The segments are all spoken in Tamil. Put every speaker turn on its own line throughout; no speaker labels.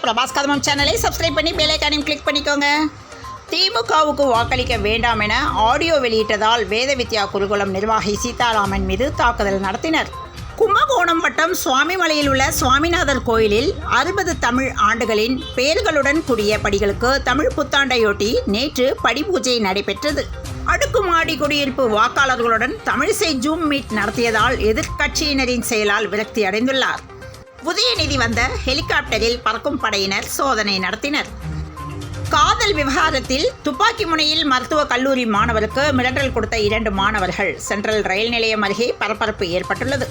பிரபாஸ் கதமம் சேனலை சப்ஸ்கிரைப் பண்ணி பெல் ஐகானையும் கிளிக் பண்ணிக்கோங்க. திமுகவுக்கு வாக்களிக்க வேண்டாம் என ஆடியோ வெளியிட்டதால் வேத வித்யா குருகுலம் நிர்வாகி சீதாராமன் மீது தாக்குதல் நடத்தினர். கும்பகோணம் வட்டம் சுவாமிமலையில் உள்ள சுவாமிநாதர் கோயிலில் 60 தமிழ் ஆண்டுகளின் பெயர்களுடன் கூடிய படிகளுக்கு தமிழ் புத்தாண்டையொட்டி நேற்று படிபூஜை நடைபெற்றது. அடுக்குமாடி குடியிருப்பு வாக்காளர்களுடன் தமிழிசை ஜூம் மீட் நடத்தியதால் எதிர்க்கட்சியினரின் செயலால் விரக்தி அடைந்துள்ளார். உதயநிதி வந்த ஹெலிகாப்டரில் பறக்கும் படையினர் சோதனை நடத்தினர். காதல் விவகாரத்தில் துப்பாக்கி முனையில் மருத்துவக் கல்லூரி மாணவருக்கு மிரட்டல் கொடுத்த 2 மாணவர்கள். சென்ட்ரல் ரயில் நிலையம் அருகே பரபரப்பு ஏற்பட்டுள்ளது.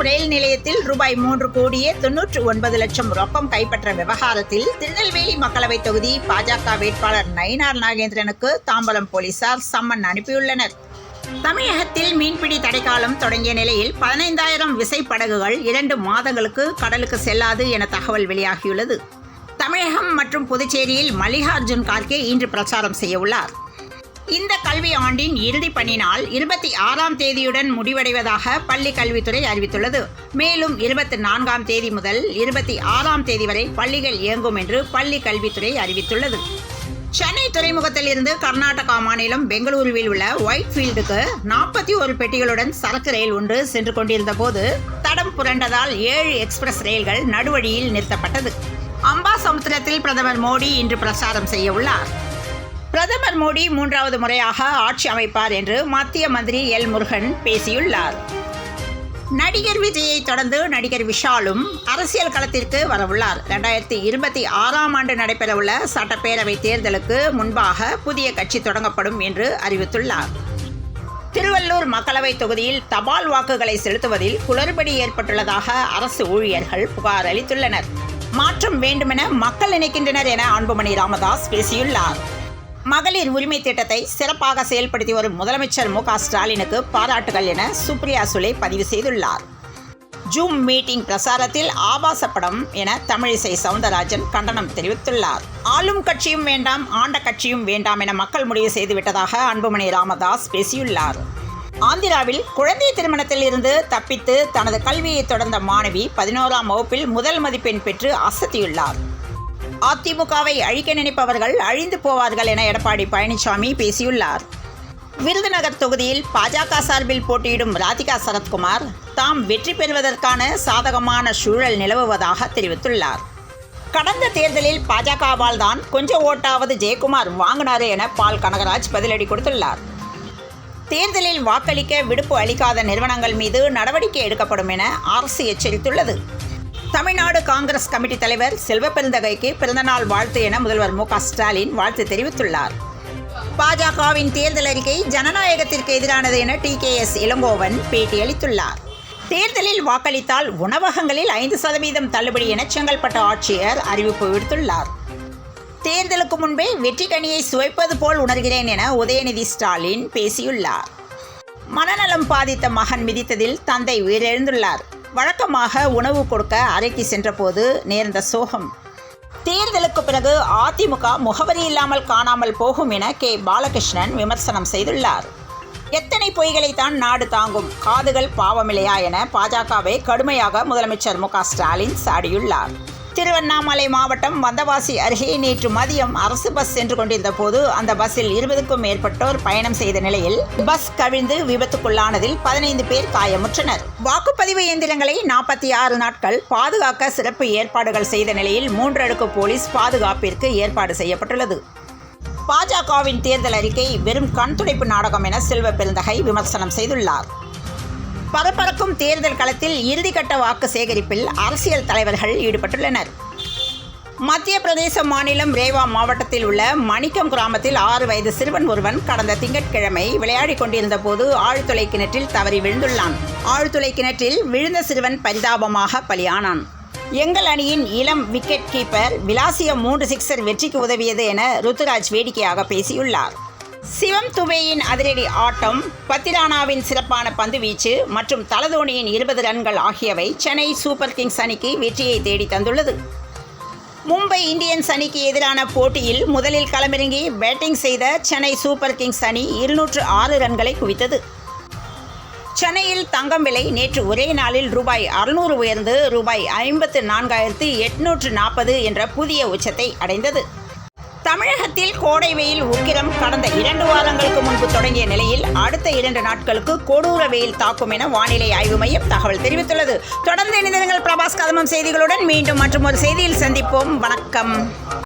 ரயில் நிலையத்தில் ரூபாய் 3,99,00,000 ரொக்கம் கைப்பற்ற விவகாரத்தில் திருநெல்வேலி மக்களவைத் தொகுதி பாஜக வேட்பாளர் நயினார் நாகேந்திரனுக்கு தாம்பரம் போலீசார் சம்மன் அனுப்பியுள்ளனர். தமிழகத்தில் மீன்பிடி தடைக்காலம் தொடங்கிய நிலையில் 15,000 விசைப்படகுகள் 2 மாதங்களுக்கு கடலுக்கு செல்லாது என தகவல் வெளியாகியுள்ளது. தமிழகம் மற்றும் புதுச்சேரியில் மல்லிகார்ஜுன் கார்கே இன்று பிரச்சாரம் செய்ய உள்ளார். இந்த கல்வி ஆண்டின் இறுதி பணி நாள் 26ஆம் தேதியுடன் முடிவடைவதாக பள்ளி கல்வித்துறை அறிவித்துள்ளது. மேலும் 24ஆம் தேதி முதல் 26ஆம் தேதி வரை பள்ளிகள் இயங்கும் என்று பள்ளி கல்வித்துறை அறிவித்துள்ளது. சென்னை துறைமுகத்தில் இருந்து கர்நாடகா மாநிலம் பெங்களூருவில் உள்ள ஒயிட்ஃபீல்டுக்கு 41 பெட்டிகளுடன் சரக்கு ரயில் ஒன்று சென்று கொண்டிருந்த போது தடம் புரண்டதால் 7 எக்ஸ்பிரஸ் ரயில்கள் நடுவழியில் நிறுத்தப்பட்டது. அம்பாசமுத்திரத்தில் பிரதமர் மோடி இன்று பிரச்சாரம் செய்ய உள்ளார். பிரதமர் மோடி 3வது முறையாக ஆட்சி அமைப்பார் என்று மத்திய மந்திரி எல் முருகன் பேசியுள்ளார். நடிகர் விஜயை தொடர்ந்து நடிகர் விஷாலும் அரசியல் களத்திற்கு வரவுள்ளார். 2026ஆம் ஆண்டு நடைபெறவுள்ள சட்டப்பேரவை தேர்தலுக்கு முன்பாக புதிய கட்சி தொடங்கப்படும் என்று அறிவித்துள்ளார். திருவள்ளூர் மக்களவை தொகுதியில் தபால் வாக்குகளை செலுத்துவதில் குளறுபடி ஏற்பட்டுள்ளதாக அரசு ஊழியர்கள் புகார் அளித்துள்ளனர். மாற்றம் வேண்டுமென மக்கள் நினைக்கின்றனர் என அன்புமணி ராமதாஸ் பேசியுள்ளார். மகளிர் உரிமை திட்டத்தை சிறப்பாக செயல்படுத்தி வரும் முதலமைச்சர் மு.க. ஸ்டாலினுக்கு பாராட்டுகள் என சுப்ரியா சுலே பதிவு செய்துள்ளார். ஜூம் மீட்டிங் பிரசாரத்தில் ஆபாச படம் என தமிழிசை சவுந்தரராஜன் கண்டனம் தெரிவித்துள்ளார். ஆளும் கட்சியும் வேண்டாம், ஆண்ட கட்சியும் வேண்டாம் என மக்கள் முடிவு செய்துவிட்டதாக அன்புமணி ராமதாஸ் பேசியுள்ளார். ஆந்திராவில் குழந்தை திருமணத்தில் இருந்து தப்பித்து தனது கல்வியை தொடர்ந்த மாணவி 11ஆம் வகுப்பில் முதல் மதிப்பெண் பெற்று அசத்தியுள்ளார். அதிமுகவை அழிக்க நினைப்பவர்கள் அழிந்து போவார்கள் என எடப்பாடி பழனிசாமி பேசியுள்ளார். விருதுநகர் தொகுதியில் பாஜக சார்பில் போட்டியிடும் ராதிகா சரத்குமார் தாம் வெற்றி பெறுவதற்கான சாதகமான சூழல் நிலவுவதாக தெரிவித்துள்ளார். கடந்த தேர்தலில் பாஜகவால் தான் கொஞ்சம் ஓட்டாவது ஜெயக்குமார் வாங்கினார் என பால் கனகராஜ் பதிலடி கொடுத்துள்ளார். தேர்தலில் வாக்களிக்க விடுப்பு அளிக்காத நிறுவனங்கள் மீது நடவடிக்கை எடுக்கப்படும் என அரசு எச்சரித்துள்ளது. தமிழ்நாடு காங்கிரஸ் கமிட்டி தலைவர் செல்வப்பெருந்தகைக்கு பிறந்தநாள் வாழ்த்து என முதல்வர் மு.க. ஸ்டாலின் வாழ்த்து தெரிவித்துள்ளார். பாஜகவின் தேர்தல் அறிக்கை ஜனநாயகத்திற்கு எதிரானது என டிகேஎஸ் இளங்கோவன் பேட்டியளித்துள்ளார். தேர்தலில் வாக்களித்தால் உணவகங்களில் 5% தள்ளுபடி என செங்கல்பட்டு ஆட்சியர் அறிவிப்பு விடுத்துள்ளார். தேர்தலுக்கு முன்பே வெற்றி கனியை சுவைப்பது போல் உணர்கிறேன் என உதயநிதி ஸ்டாலின் பேசியுள்ளார். மனநலம் பாதித்த மகன் மிதித்ததில் தந்தை உயிரிழந்துள்ளார். வழக்கமாக உணவு கொடுக்க அறைக்கு சென்றபோது நேர்ந்த சோகம். தேர்தலுக்கு பிறகு அதிமுக முகவரி இல்லாமல் காணாமல் போகும் என கே. பாலகிருஷ்ணன் விமர்சனம் செய்துள்ளார். எத்தனை பொய்களைத்தான் நாடு தாங்கும், காதுகள் பாவமில்லையா என பாஜகவை கடுமையாக முதலமைச்சர் மு.க. ஸ்டாலின் சாடியுள்ளார். திருவண்ணாமலை மாவட்டம் வந்தவாசி அருகே நேற்று மதியம் அரசு பஸ் சென்று கொண்டிருந்த போது அந்த பஸ்ஸில் 20க்கும் மேற்பட்டோர் பயணம் செய்த நிலையில் பஸ் கவிழ்ந்து விபத்துக்குள்ளானதில் 15 பேர் காயமுற்றனர். வாக்குப்பதிவு இயந்திரங்களை 46 நாட்கள் பாதுகாக்க சிறப்பு ஏற்பாடுகள் செய்த நிலையில் 3 அடுக்கு போலீஸ் பாதுகாப்பிற்கு ஏற்பாடு செய்யப்பட்டுள்ளது. பாஜகவின் தேர்தல் அறிக்கை வெறும் கண்துடைப்பு நாடகம் என செல்வ பெருந்தகை விமர்சனம் செய்துள்ளார். பரபரக்கும் தேர்தல் களத்தில் இறுதிக்கட்ட வாக்கு சேகரிப்பில் அரசியல் தலைவர்கள் ஈடுபட்டுள்ளனர். மத்திய பிரதேச மாநிலம் ரேவா மாவட்டத்தில் உள்ள மணிக்கம் கிராமத்தில் 6 வயது சிறுவன் ஒருவன் கடந்த திங்கட்கிழமை விளையாடிக் கொண்டிருந்த போது ஆழ்துளை கிணற்றில் தவறி விழுந்துள்ளான். ஆழ்துளை கிணற்றில் விழுந்த சிறுவன் பரிதாபமாக பலியானான். எங்கள் அணியின் இளம் விக்கெட் கீப்பர் விலாசியம் 3 சிக்ஸர் வெற்றிக்கு உதவியது என ருத்துராஜ் வேடிக்கையாக பேசியுள்ளார். சிவம் துபேயின் அதிரடி ஆட்டம், பத்திரானாவின் சிறப்பான பந்து வீச்சு மற்றும் தலதோனியின் 20 ரன்கள் ஆகியவை சென்னை சூப்பர் கிங்ஸ் அணிக்கு வெற்றியை தேடி தந்துள்ளது. மும்பை இந்தியன்ஸ் அணிக்கு எதிரான போட்டியில் முதலில் களமிறங்கி பேட்டிங் செய்த சென்னை சூப்பர் கிங்ஸ் அணி 206 ரன்களை குவித்தது. சென்னையில் தங்கம் விலை நேற்று ஒரே நாளில் ரூபாய் 600 உயர்ந்து ரூபாய் 54,840 என்ற புதிய உச்சத்தை அடைந்தது. தமிழகத்தில் கோடை வெயில் உக்கிரம் கடந்த 2 வாரங்களுக்கு முன்பு தொடங்கிய நிலையில் அடுத்த 2 நாட்களுக்கு கொடூர வெயில் தாக்கும் என வானிலை ஆய்வு மையம் தகவல் தெரிவித்துள்ளது. தொடர்ந்து இணைந்திருங்கள் பிரபாஸ் கதம்பம் செய்திகளுடன். மீண்டும் மற்றும் ஒரு செய்தியில் சந்திப்போம். வணக்கம்.